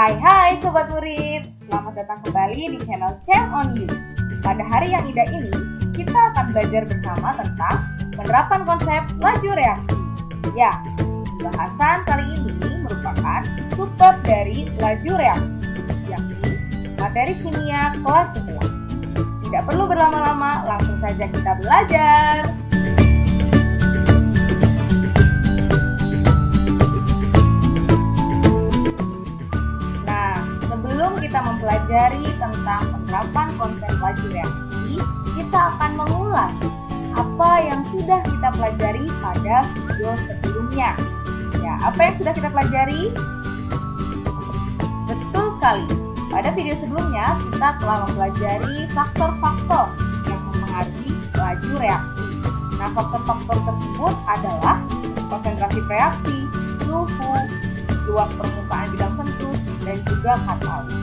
Hai Sobat Murid, selamat datang kembali di channel Cem on You. Pada hari yang indah ini, kita akan belajar bersama tentang penerapan konsep laju reaksi. Ya, pembahasan kali ini merupakan subbab dari laju reaksi, yakni materi kimia kelas 11. Tidak perlu berlama-lama, langsung saja kita belajar. Kita mempelajari tentang penerapan konsep laju reaksi, kita akan mengulas apa yang sudah kita pelajari pada video sebelumnya. Ya, apa yang sudah kita pelajari? Betul sekali. Pada video sebelumnya kita telah mempelajari faktor-faktor yang mempengaruhi laju reaksi. Nah, faktor-faktor tersebut adalah konsentrasi reaksi, suhu, luas permukaan bidang sentuh, dan juga katalis.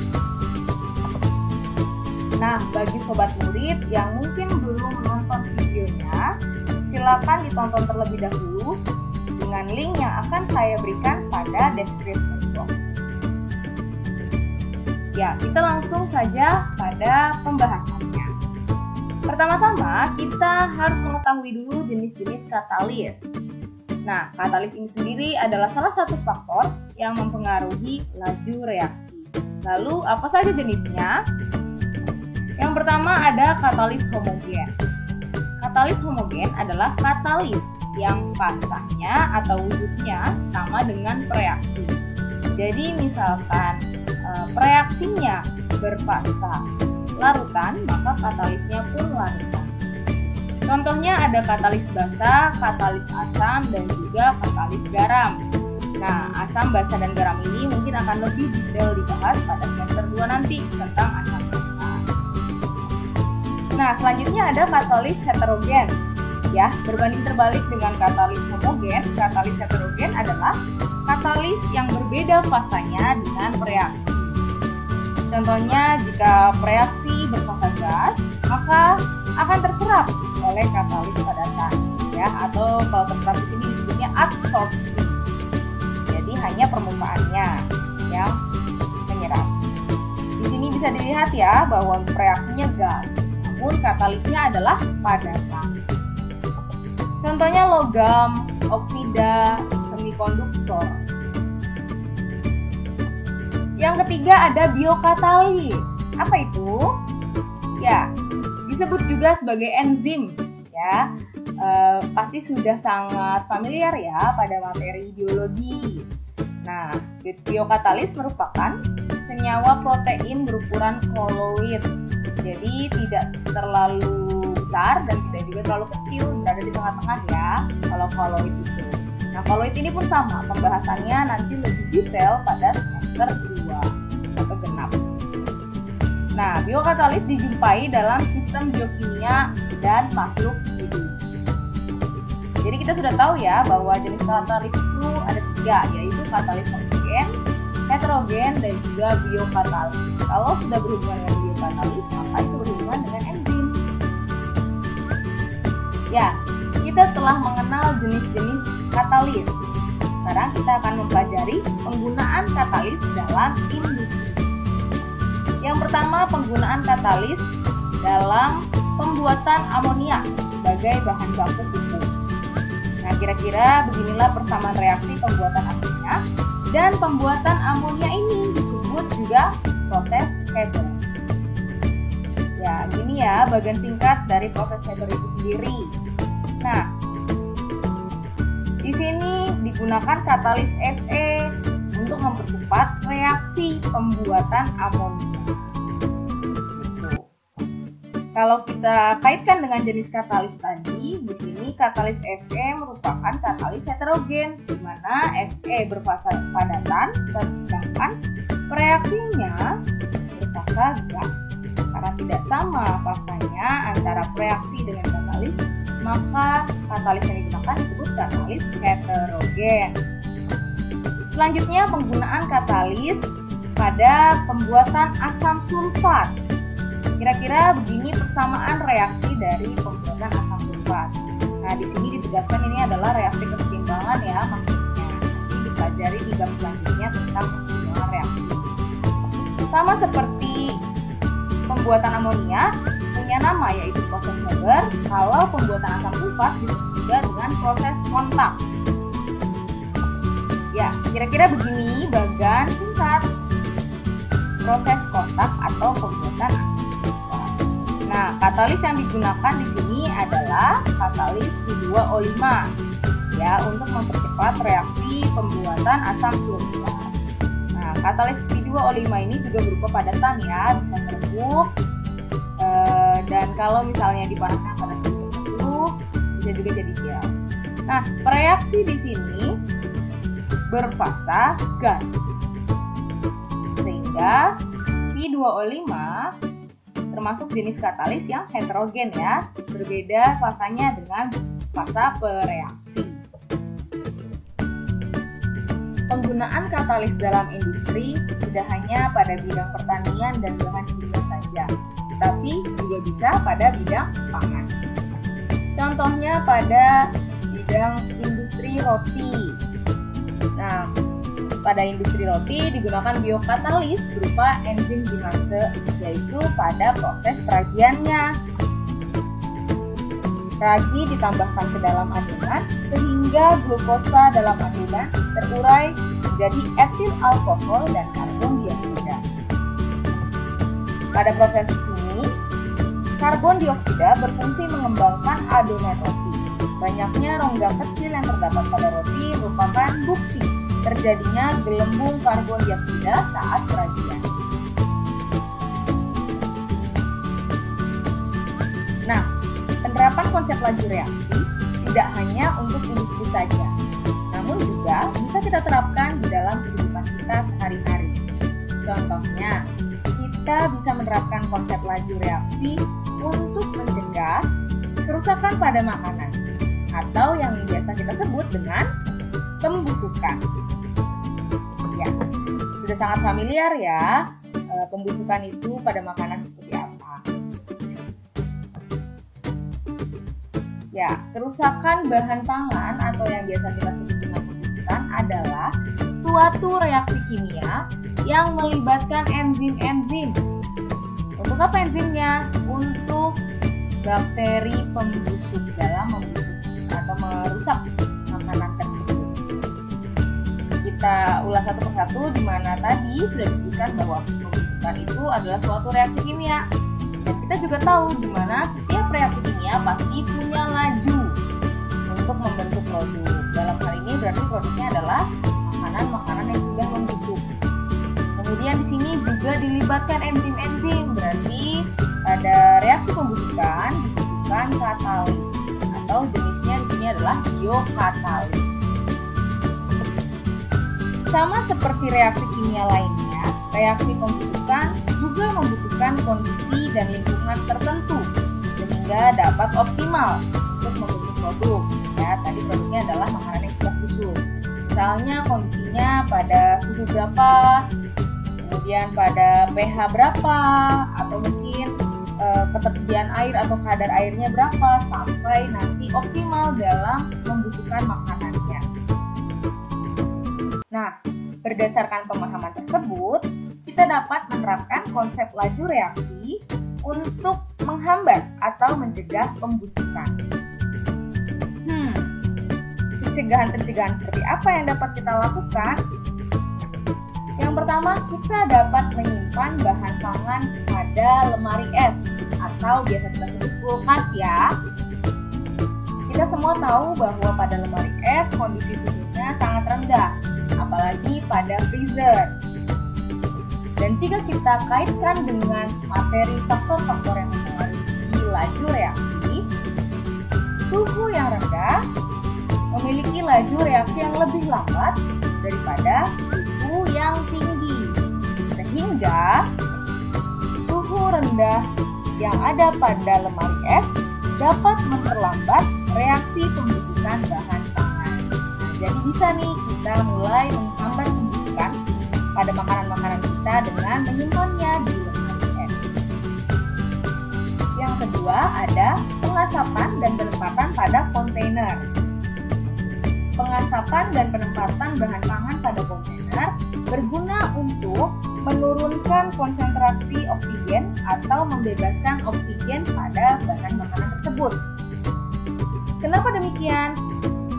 Nah, bagi sobat murid yang mungkin belum menonton videonya, silakan ditonton terlebih dahulu dengan link yang akan saya berikan pada description box. Ya, kita langsung saja pada pembahasannya. Pertama-tama, kita harus mengetahui dulu jenis-jenis katalis. Nah, katalis ini sendiri adalah salah satu faktor yang mempengaruhi laju reaksi. Lalu, apa saja jenisnya? Yang pertama ada katalis homogen. Katalis homogen adalah katalis yang fasanya atau wujudnya sama dengan preaksi. Jadi misalkan preaksinya berfasa larutan, maka katalisnya pun larutan. Contohnya ada katalis basa, katalis asam, dan juga katalis garam. Nah, asam, basa, dan garam ini mungkin akan lebih detail dibahas pada semester 2 nanti tentang asam basa. Nah, selanjutnya ada katalis heterogen. Ya, berbanding terbalik dengan katalis homogen, katalis heterogen adalah katalis yang berbeda fasanya dengan preaksi. Contohnya, jika preaksi berfasa gas, maka akan terserap oleh katalis padatan, ya, atau kalau terserap di sini disebutnya adsorpsi. Jadi hanya permukaannya yang menyerap. Di sini bisa dilihat ya bahwa preaksinya gas, namun katalisnya adalah padatan. Contohnya logam, oksida, semikonduktor. Yang ketiga ada biokatalis. Apa itu? Ya, disebut juga sebagai enzim. Ya, pasti sudah sangat familiar ya pada materi biologi. Nah, biokatalis merupakan senyawa protein berukuran koloid. Jadi tidak terlalu besar dan tidak juga terlalu kecil, berada di tengah-tengah ya kalau koloid itu. Nah, koloid ini pun sama, pembahasannya nanti lebih detail pada semester 2 atau genap. Nah, biokatalis dijumpai dalam sistem biokimia dan makhluk hidup. Jadi kita sudah tahu ya bahwa jenis katalis itu ada 3, yaitu katalis homogen, heterogen, dan juga biokatalis. Kalau sudah berhubungan dengan biokatalis, maka itu berhubungan dengan enzim. Ya, kita telah mengenal jenis-jenis katalis. Sekarang kita akan mempelajari penggunaan katalis dalam industri. Yang pertama, penggunaan katalis dalam pembuatan amoniak sebagai bahan baku pupuk. Nah, kira-kira beginilah persamaan reaksi pembuatan amoniak, dan pembuatan amonia ini disebut juga proses Haber. Ya, gini ya bagian singkat dari proses Haber itu sendiri. Nah, di sini digunakan katalis Fe untuk mempercepat reaksi pembuatan amonia. Kalau kita kaitkan dengan jenis katalis tadi, di sini katalis Fe merupakan katalis heterogen, di mana Fe berfasa padatan, sedangkan reaksinya berfasa gas. Karena tidak sama fasanya antara reaksi dengan katalis, maka katalis yang digunakan disebut katalis heterogen. Selanjutnya, penggunaan katalis pada pembuatan asam sulfat. Kira-kira begini persamaan reaksi dari pembuatan asam sulfat. Nah, di sini ditegaskan ini adalah reaksi keseimbangan ya, maksudnya nanti dipelajari di bab selanjutnya tentang keseimbangan reaksi. Sama seperti pembuatan amonia, punya nama yaitu proses Haber. Kalau pembuatan asam sulfat disebut juga dengan proses kontak. Ya, kira-kira begini bagan singkat proses kontak atau pembuatan asam sulfat. Nah, katalis yang digunakan di sini adalah katalis P2O5 ya, untuk mempercepat reaksi pembuatan asam sulfat. Nah, katalis P2O5 ini juga berupa padatan ya, bisa terbuk dan kalau misalnya dipanaskan pada suhu tertentu bisa juga jadi gel. Nah, reaksi di sini berfasa gas, sehingga P2O5 termasuk jenis katalis yang heterogen ya, berbeda fasanya dengan fasa bereaksi. Penggunaan katalis dalam industri tidak hanya pada bidang pertanian dan bahan kimia saja, tapi juga bisa pada bidang pangan. Contohnya pada bidang industri roti. Nah, pada industri roti digunakan biokatalis berupa enzim ginase, yaitu pada proses peragiannya. Ragi ditambahkan ke dalam adonan sehingga glukosa dalam adonan terurai menjadi etil alkohol dan karbon dioksida. Pada proses ini, karbon dioksida berfungsi mengembangkan adonan roti. Banyaknya rongga kecil yang terdapat pada roti merupakan bukti terjadinya gelembung karbon dioksida saat peragian. Nah, penerapan konsep laju reaksi tidak hanya untuk industri saja, namun juga bisa kita terapkan di dalam kehidupan kita sehari-hari. Contohnya, kita bisa menerapkan konsep laju reaksi untuk mencegah kerusakan pada makanan, atau yang biasa kita sebut dengan pembusukan. Ya, sudah sangat familiar ya, pembusukan itu pada makanan seperti apa. Ya, kerusakan bahan pangan atau yang biasa kita sebut dengan pembusukan adalah suatu reaksi kimia yang melibatkan enzim-enzim. Untuk apa enzimnya? Untuk bakteri pembusuk dalam membusuk atau merusak makanan tersebut. Kita ulas satu persatu, di mana tadi sudah disebutkan bahwa pembusukan itu adalah suatu reaksi kimia. Dan kita juga tahu di mana setiap reaksi kimia pasti punya laju untuk membentuk produk. Dalam hal ini berarti produknya adalah makanan-makanan yang sudah membusuk. Kemudian di sini juga dilibatkan enzim-enzim, berarti pada reaksi pembusukan dibutuhkan katalis atau jenisnya di sini adalah biokatalis. Sama seperti reaksi kimia lainnya, reaksi pembusukan juga membutuhkan kondisi dan lingkungan tertentu sehingga dapat optimal untuk membentuk produk. Ya, tadi produknya adalah makanan yang sudah busuk. Misalnya kondisinya pada suhu berapa, kemudian pada pH berapa, atau mungkin ketersediaan air atau kadar airnya berapa sampai nanti optimal dalam membusukkan makanannya. Nah, berdasarkan pemahaman tersebut, kita dapat menerapkan konsep laju reaksi untuk menghambat atau mencegah pembusukan. Pencegahan-pencegahan seperti apa yang dapat kita lakukan? Yang pertama, kita dapat menyimpan bahan pangan pada lemari es atau biasa kita sebut kulkas ya. Kita semua tahu bahwa pada lemari es kondisi suhunya sangat rendah, apalagi pada freezer. Dan jika kita kaitkan dengan materi faktor-faktor yang mempengaruhi laju reaksi, suhu yang rendah memiliki laju reaksi yang lebih lambat daripada suhu yang tinggi, sehingga suhu rendah yang ada pada lemari es dapat memperlambat reaksi pembusukan bahan pangan. Nah, jadi bisa nih kita mulai menghambat pembusukan pada makanan-makanan kita dengan menyimpannya di lemari es. Yang kedua ada pengasapan dan penempatan pada kontainer. pengasapan dan penempatan bahan pangan pada kontainer berguna untuk menurunkan konsentrasi oksigen atau membebaskan oksigen pada bahan makanan tersebut. Kenapa demikian?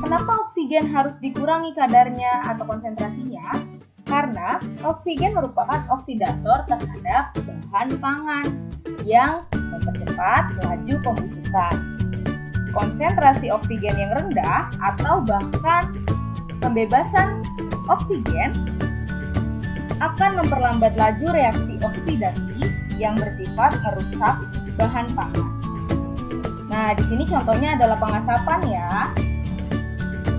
Kenapa oksigen harus dikurangi kadarnya atau konsentrasinya? Karena oksigen merupakan oksidator terhadap bahan pangan yang mempercepat laju pembusukan. Konsentrasi oksigen yang rendah atau bahkan pembebasan oksigen akan memperlambat laju reaksi oksidasi yang bersifat merusak bahan pangan. Nah, di sini contohnya adalah pengasapan ya.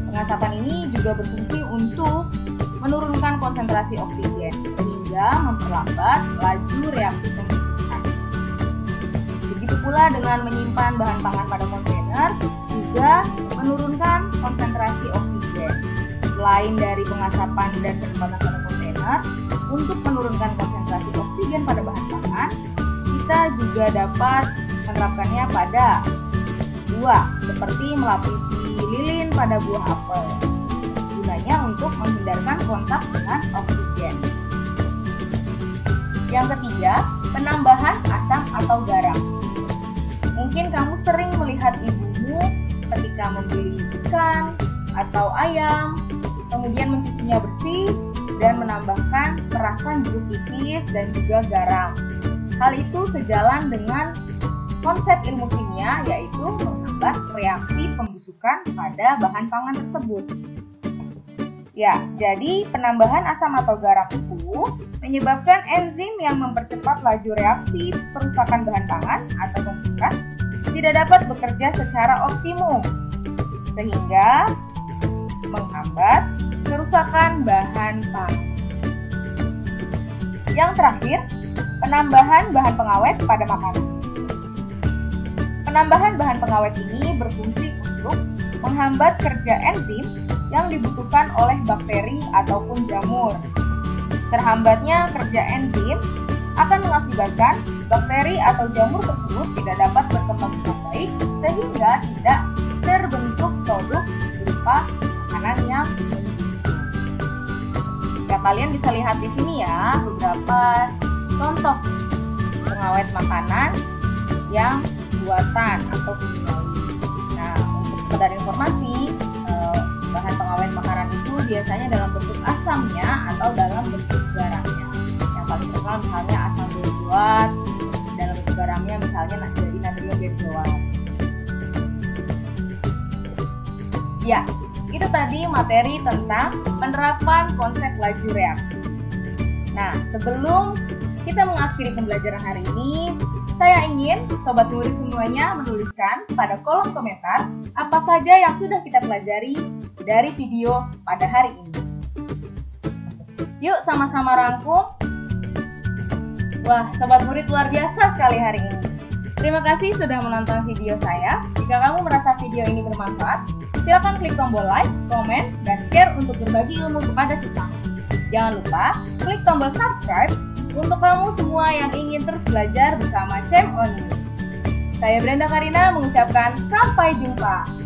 Pengasapan ini juga berfungsi untuk menurunkan konsentrasi oksigen sehingga memperlambat laju reaksi pembusukan. Begitu pula dengan menyimpan bahan pangan pada kontainer juga menurunkan konsentrasi oksigen. Selain dari pengasapan dan penempatan pada kontainer, untuk menurunkan konsentrasi oksigen pada bahan pangan, kita juga dapat menerapkannya pada buah, seperti melapisi lilin pada buah apel. Gunanya untuk menghindarkan kontak dengan oksigen. Yang ketiga, penambahan asam atau garam. Mungkin kamu sering melihat ibumu ketika membeli ikan atau ayam, kemudian mencucinya bersih dan menambahkan perasan jeruk nipis dan juga garam. Hal itu sejalan dengan konsep ilmu kimia, yaitu menghambat reaksi pembusukan pada bahan pangan tersebut. Ya, jadi penambahan asam atau garam itu menyebabkan enzim yang mempercepat laju reaksi perusakan bahan pangan atau pembusukan tidak dapat bekerja secara optimum, sehingga menghambat kerusakan bahan pangan. Yang terakhir, penambahan bahan pengawet pada makanan. Penambahan bahan pengawet ini berfungsi untuk menghambat kerja enzim yang dibutuhkan oleh bakteri ataupun jamur. Terhambatnya kerja enzim akan mengakibatkan bakteri atau jamur tersebut tidak dapat berkembang dengan baik sehingga tidak terbentuk produk berupa makanan yang ya, kalian bisa lihat di sini ya beberapa contoh pengawet makanan yang buatan atau kimiawi. Nah, untuk sekedar informasi, bahan pengawet makanan itu biasanya dalam bentuk asamnya atau dalam bentuk garamnya. Yang paling terkenal misalnya asam benzoat, dalam bentuk garamnya misalnya dari natrium benzoat. Ya, itu tadi materi tentang penerapan konsep laju reaksi. Nah, sebelum kita mengakhiri pembelajaran hari ini, saya ingin sobat murid semuanya menuliskan pada kolom komentar apa saja yang sudah kita pelajari dari video pada hari ini. Yuk sama-sama rangkum. Wah, sobat murid luar biasa sekali hari ini. Terima kasih sudah menonton video saya. Jika kamu merasa video ini bermanfaat, silakan klik tombol like, komen, dan share untuk berbagi ilmu kepada sesama. Jangan lupa klik tombol subscribe untuk kamu semua yang ingin terus belajar bersama Cem On You. Saya Brenda Karina mengucapkan sampai jumpa.